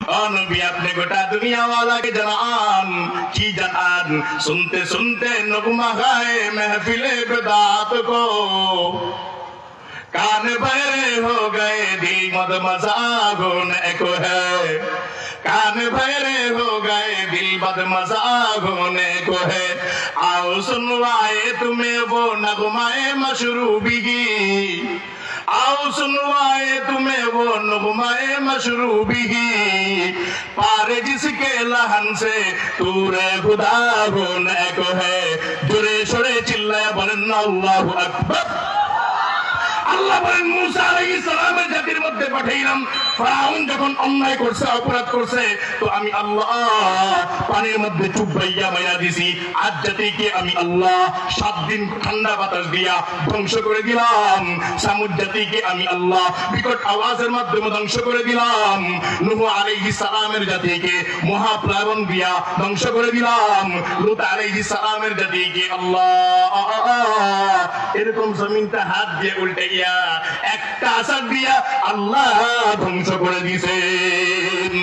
ओ नबी अपने गोटा दुनिया वाला के जनान की जनान सुनते सुनते नगमा गाए महफिले बिदात को कान बहरे हो गए दिल मद मजाक होने को है कान बहरे हो गए दिल बद मजाक होने को है आओ सुनवाए तुम्हें वो नगमाए मशरूबी की आओ सुनवाए तुम्हें वो नगमाए मशरूबी की पारे जिसके लहन से तूरे खुदा होने को है जुरे शुरे चिल्लाया बोलें अल्लाहु अकबर আল্লাহ বলেন মুসা আলাইহিস সালামের জাতির মধ্যে পাঠাইলাম ফিরআউন যখন অন্যায় করছে অপরাধ করছে তো আমি আল্লাহ পানির মধ্যে চুবাইয়া মাইরা দিছি আজ জাতিকে আমি আল্লাহ 7 দিন ঠান্ডা বাতাস দিয়া ধ্বংস করে দিলাম সামুদ জাতিকে আমি আল্লাহ বিকট আওয়াজের মাধ্যমে ধ্বংস করে দিলাম নূহ আলাইহিস সালামের জাতিকে মহাপ্লাবন দিয়া ধ্বংস করে দিলাম লূত আলাইহিস সালামের জাতিকে আল্লাহ এরকম জমিনটা হাত দিয়ে উল্টে একটা আসার দিয়া আল্লাহ ধ্বংস করে দিয়েছেন।